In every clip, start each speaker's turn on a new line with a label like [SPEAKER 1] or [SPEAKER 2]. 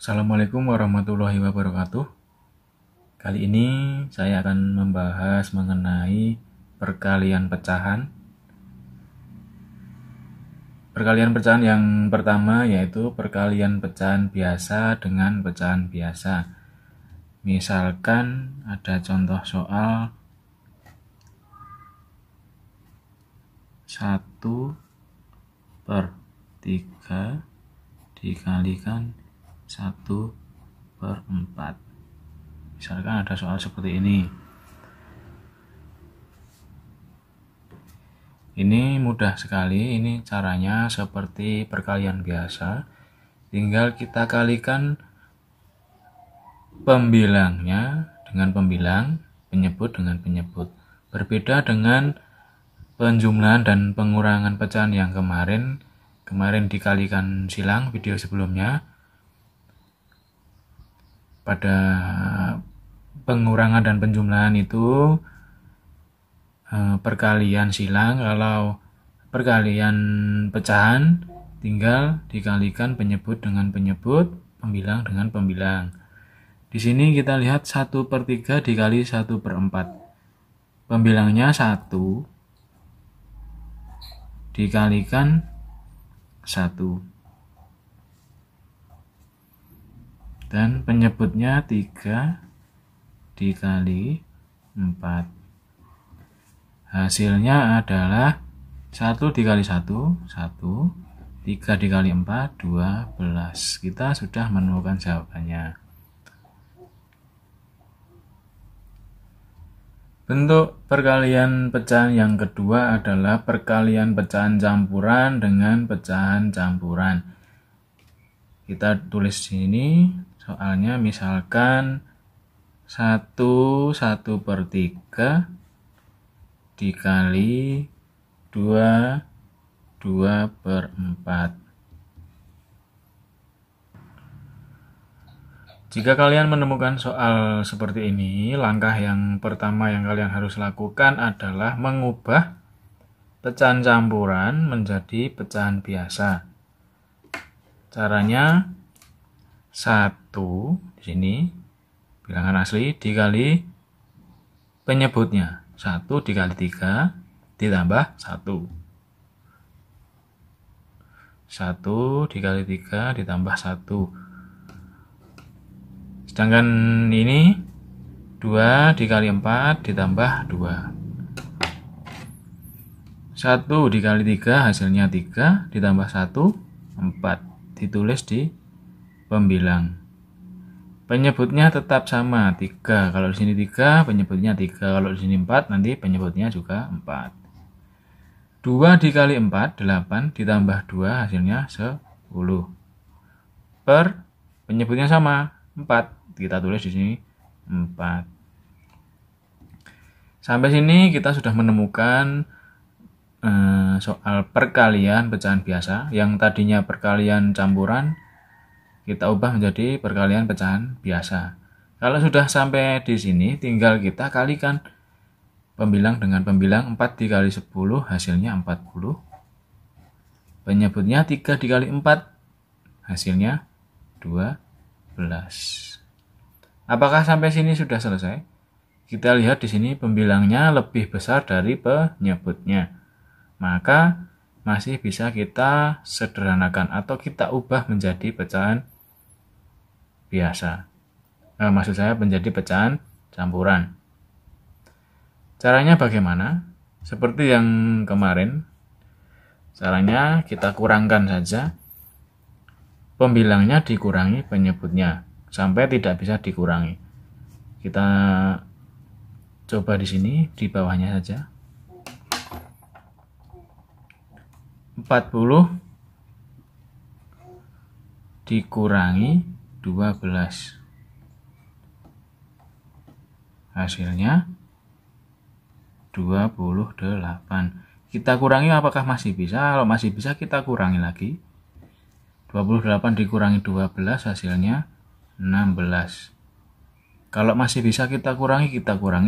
[SPEAKER 1] Assalamualaikum warahmatullahi wabarakatuh. Kali ini saya akan membahas mengenai perkalian pecahan. Perkalian pecahan yang pertama yaitu perkalian pecahan biasa dengan pecahan biasa. Misalkan ada contoh soal 1/3 dikalikan 1/4. Misalkan ada soal seperti ini. Ini mudah sekali, ini caranya seperti perkalian biasa. Tinggal kita kalikan pembilangnya dengan pembilang, penyebut dengan penyebut. Berbeda dengan penjumlahan dan pengurangan pecahan yang kemarin dikalikan silang video sebelumnya. Pada pengurangan dan penjumlahan itu perkalian silang, kalau perkalian pecahan tinggal dikalikan penyebut dengan penyebut, pembilang dengan pembilang. Di sini kita lihat 1/3 dikali 1/4. Pembilangnya 1 dikalikan 1. Dan penyebutnya 3 dikali 4. Hasilnya adalah 1 dikali 1, 1, 3 dikali 4, 12. Kita sudah menemukan jawabannya. Bentuk perkalian pecahan yang kedua adalah perkalian pecahan campuran dengan pecahan campuran. Kita tulis sini soalnya, misalkan 1/3 dikali 2/4. Jika kalian menemukan soal seperti ini, langkah yang pertama yang kalian harus lakukan adalah mengubah pecahan campuran menjadi pecahan biasa. Caranya 1 di sini bilangan asli dikali penyebutnya. 1 dikali 3 ditambah 1. 1 dikali 3 ditambah 1. Sedangkan ini 2 dikali 4 ditambah 2. 1 dikali 3 hasilnya 3 ditambah 1, 4. Ditulis di pembilang. Penyebutnya tetap sama, 3. Kalau di sini 3, penyebutnya 3. Kalau di sini 4, nanti penyebutnya juga 4. 2 dikali 4, 8. Ditambah 2, hasilnya 10. Per, penyebutnya sama, 4. Kita tulis di sini 4. Sampai sini kita sudah menemukan soal perkalian pecahan biasa. Yang tadinya perkalian campuran, kita ubah menjadi perkalian pecahan biasa. Kalau sudah sampai di sini, tinggal kita kalikan pembilang dengan pembilang. 4 dikali 10 hasilnya 40. Penyebutnya 3 dikali 4 hasilnya 12. Apakah sampai sini sudah selesai? Kita lihat di sini pembilangnya lebih besar dari penyebutnya. Maka masih bisa kita sederhanakan atau kita ubah menjadi pecahan biasa. Maksud saya menjadi pecahan campuran. Caranya bagaimana? Seperti yang kemarin. Caranya kita kurangkan saja. Pembilangnya dikurangi penyebutnya sampai tidak bisa dikurangi. Kita coba di sini, di bawahnya saja. 40 dikurangi 12. Hasilnya 28. Kita kurangi, apakah masih bisa? Kalau masih bisa kita kurangi lagi. 28 dikurangi 12 hasilnya 16. Kalau masih bisa kita kurangi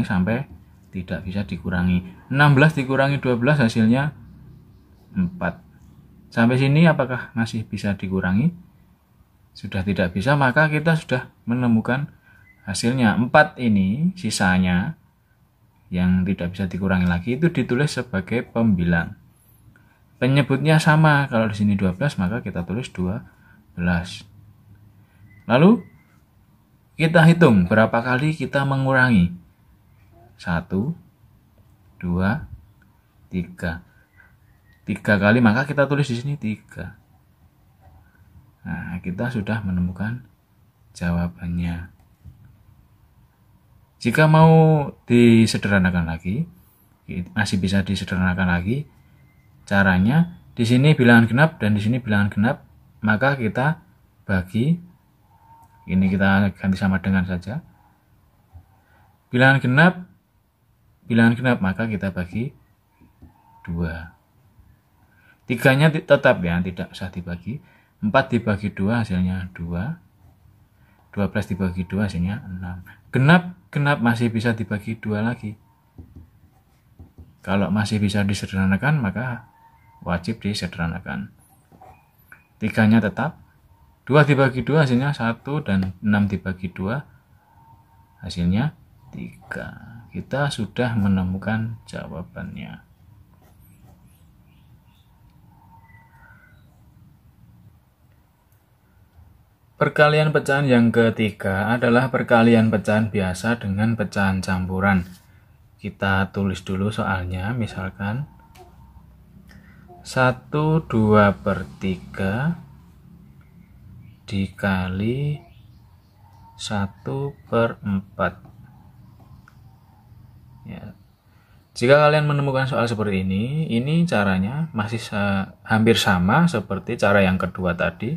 [SPEAKER 1] sampai tidak bisa dikurangi. 16 dikurangi 12 hasilnya 4. Sampai sini apakah masih bisa dikurangi? sudah tidak bisa, maka kita sudah menemukan hasilnya. 4 ini sisanya yang tidak bisa dikurangi lagi itu ditulis sebagai pembilang. Penyebutnya sama, kalau di sini 12 maka kita tulis 12. Lalu kita hitung berapa kali kita mengurangi. 1, 2, 3. 3 kali, maka kita tulis di sini 3. Nah, kita sudah menemukan jawabannya. Jika mau disederhanakan lagi, masih bisa disederhanakan lagi. Caranya di sini bilangan genap dan di sini bilangan genap, maka kita bagi. Ini kita ganti sama dengan saja. Bilangan genap, maka kita bagi 2. 3-nya tetap ya, tidak usah dibagi. 4 dibagi 2 hasilnya 2. 12 dibagi 2 hasilnya 6. Genap masih bisa dibagi 2 lagi. Kalau masih bisa disederhanakan, maka wajib disederhanakan. 3-nya tetap. 2 dibagi 2 hasilnya 1 dan 6 dibagi 2 hasilnya 3. Kita sudah menemukan jawabannya. Perkalian pecahan yang ketiga adalah perkalian pecahan biasa dengan pecahan campuran. Kita tulis dulu soalnya, misalkan 1/2/3 dikali 1/4. Ya. Jika kalian menemukan soal seperti ini caranya masih hampir sama seperti cara yang kedua tadi,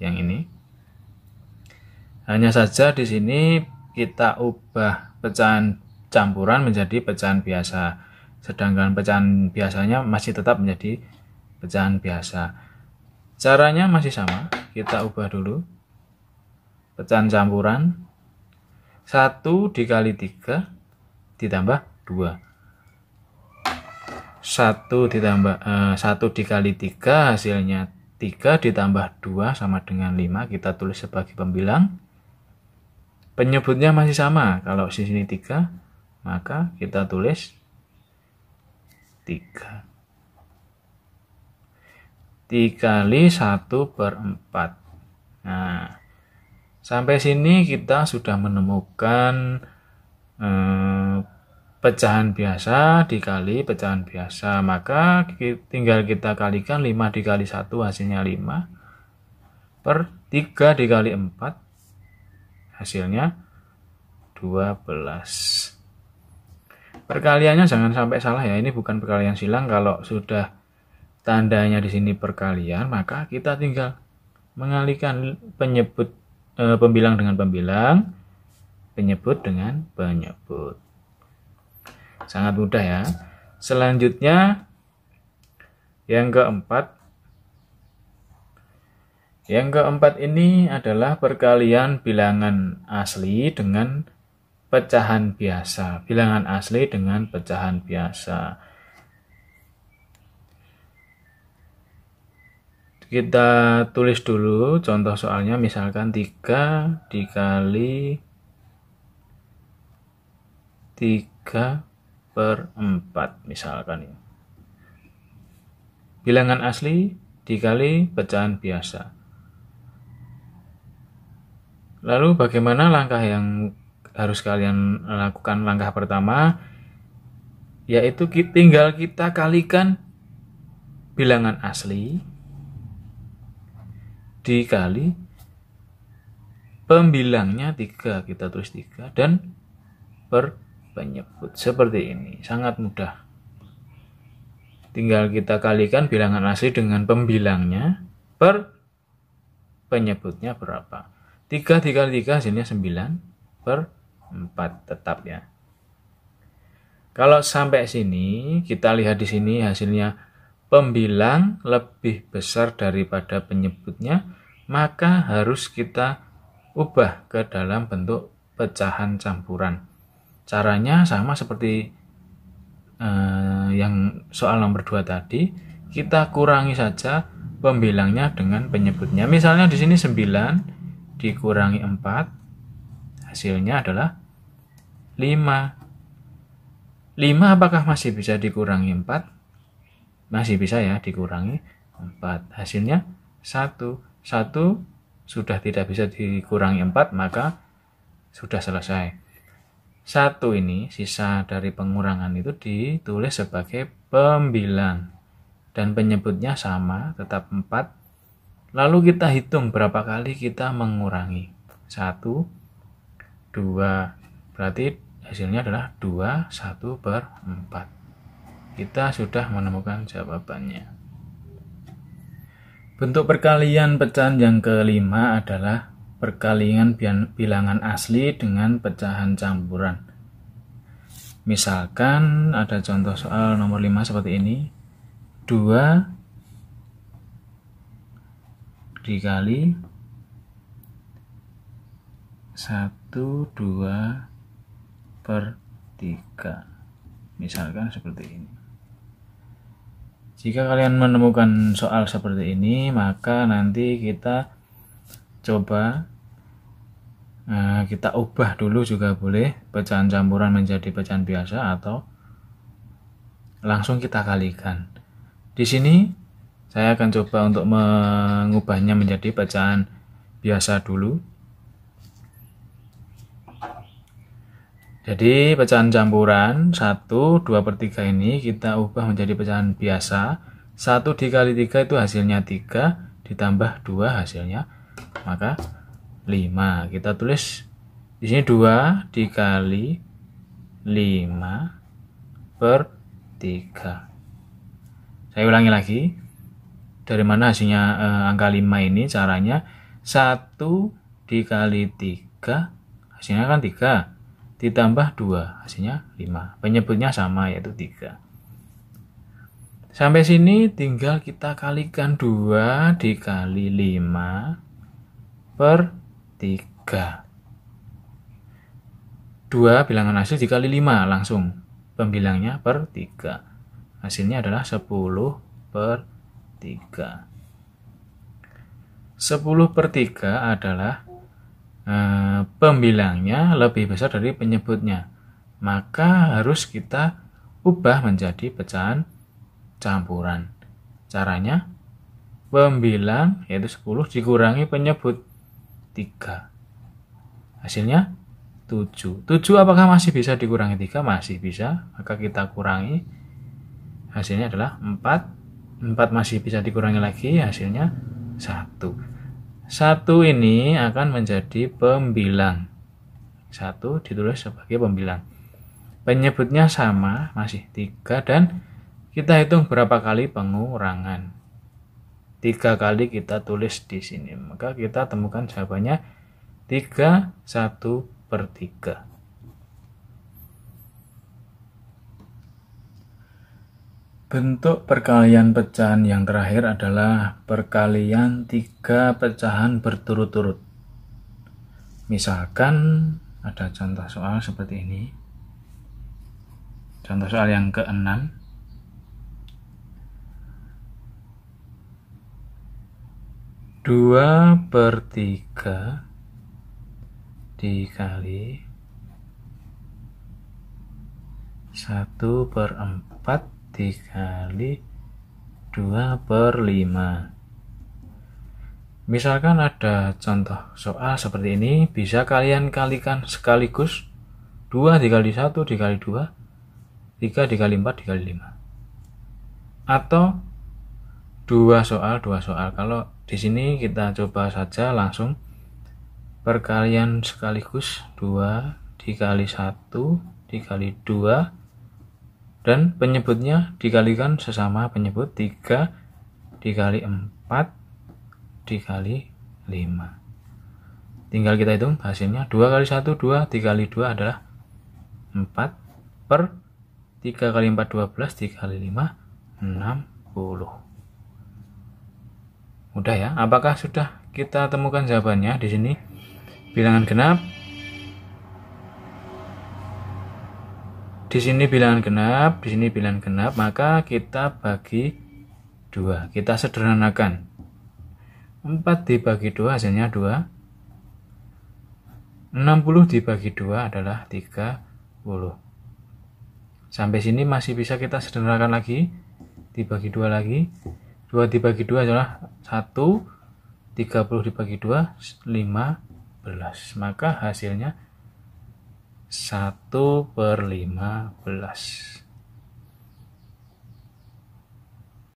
[SPEAKER 1] yang ini. Hanya saja di sini kita ubah pecahan campuran menjadi pecahan biasa, sedangkan pecahan biasanya masih tetap menjadi pecahan biasa. Caranya masih sama, kita ubah dulu. Pecahan campuran 1 dikali 3 ditambah 2. 1 dikali 3 hasilnya 3 ditambah 2 sama dengan 5. Kita tulis sebagai pembilang. Penyebutnya masih sama, kalau di sini 3 maka kita tulis 3 dikali 1/4. Nah, sampai sini kita sudah menemukan pecahan biasa dikali pecahan biasa, maka tinggal kita kalikan. 5 dikali 1 hasilnya 5 per 3 dikali 4 hasilnya 12. Perkaliannya jangan sampai salah ya, ini bukan perkalian silang. Kalau sudah tandanya di sini perkalian, maka kita tinggal mengalihkan pembilang dengan pembilang, penyebut dengan penyebut. Sangat mudah ya. Selanjutnya yang keempat. Yang keempat ini adalah perkalian bilangan asli dengan pecahan biasa. Bilangan asli dengan pecahan biasa. Kita tulis dulu contoh soalnya, misalkan 3 dikali 3/4 misalkan ini. Bilangan asli dikali pecahan biasa. Lalu bagaimana langkah yang harus kalian lakukan? Langkah pertama yaitu tinggal kita kalikan bilangan asli dikali pembilangnya 3, kita tulis 3 dan per penyebut. Seperti ini, sangat mudah. Tinggal kita kalikan bilangan asli dengan pembilangnya per penyebutnya berapa. 3 dikali 3 hasilnya 9/4 tetap ya. Kalau sampai sini, kita lihat di sini hasilnya pembilang lebih besar daripada penyebutnya, maka harus kita ubah ke dalam bentuk pecahan campuran. Caranya sama seperti yang soal nomor 2 tadi, kita kurangi saja pembilangnya dengan penyebutnya. Misalnya di sini 9 dikurangi 4, hasilnya adalah 5. 5 apakah masih bisa dikurangi 4? Masih bisa ya, dikurangi 4. Hasilnya 1. 1 sudah tidak bisa dikurangi 4, maka sudah selesai. 1 ini, sisa dari pengurangan itu ditulis sebagai pembilang. Dan penyebutnya sama, tetap 4. Lalu kita hitung berapa kali kita mengurangi. 1, 2, berarti hasilnya adalah 2, 1/4. Kita sudah menemukan jawabannya. Bentuk perkalian pecahan yang kelima adalah perkalian bilangan asli dengan pecahan campuran. Misalkan ada contoh soal nomor 5 seperti ini. 2 dikali 1, 2/3. Misalkan seperti ini. Jika kalian menemukan soal seperti ini, maka nanti kita coba kita ubah dulu juga boleh pecahan campuran menjadi pecahan biasa atau langsung kita kalikan. Di sini saya akan coba untuk mengubahnya menjadi pecahan biasa dulu. Jadi pecahan campuran 1, 2/3 ini kita ubah menjadi pecahan biasa. 1 dikali 3 itu hasilnya 3, ditambah 2 hasilnya, maka 5. Kita tulis di sini 2 dikali 5/3. Saya ulangi lagi. Dari mana hasilnya angka 5 ini? Caranya 1 dikali 3, hasilnya kan 3. Ditambah 2, hasilnya 5. Penyebutnya sama, yaitu 3. Sampai sini tinggal kita kalikan 2 dikali 5/3. 2 bilangan asli dikali 5, langsung pembilangnya per 3. Hasilnya adalah 10/3. 10/3 adalah pembilangnya lebih besar dari penyebutnya, maka harus kita ubah menjadi pecahan campuran. Caranya pembilang yaitu 10 dikurangi penyebut 3, hasilnya 7. 7 apakah masih bisa dikurangi 3? Masih bisa, maka kita kurangi, hasilnya adalah 4. 4 masih bisa dikurangi lagi, hasilnya 1. 1 ini akan menjadi pembilang. 1 ditulis sebagai pembilang. Penyebutnya sama, masih 3, dan kita hitung berapa kali pengurangan. 3 kali kita tulis di sini. Maka kita temukan jawabannya 3, 1/3. Bentuk perkalian pecahan yang terakhir adalah perkalian 3 pecahan berturut-turut. Misalkan ada contoh soal seperti ini. Contoh soal yang ke-6. 2/3 dikali 1/4 dikali 2/5. Misalkan ada contoh soal seperti ini, bisa kalian kalikan sekaligus. 2 dikali 1 dikali 2, 3 dikali 4 dikali 5. Atau 2 soal. Kalau di sini kita coba saja langsung perkalian sekaligus. 2 dikali 1 dikali 2, dan penyebutnya dikalikan sesama penyebut. 3 dikali 4 dikali 5. Tinggal kita hitung hasilnya. 2 kali 1 2, 3 kali 2 adalah 4, per 3 kali 4 12, 3 kali 5 60. Mudah ya. Apakah sudah kita temukan jawabannya? Di sini bilangan genap. Di sini bilangan genap, di sini bilangan genap, maka kita bagi 2. Kita sederhanakan. 4 dibagi 2 hasilnya 2. 60 dibagi 2 adalah 30. Sampai sini masih bisa kita sederhanakan lagi. Dibagi 2 lagi. 2 dibagi 2 adalah 1. 30 dibagi 2, 15. Maka hasilnya 1/15.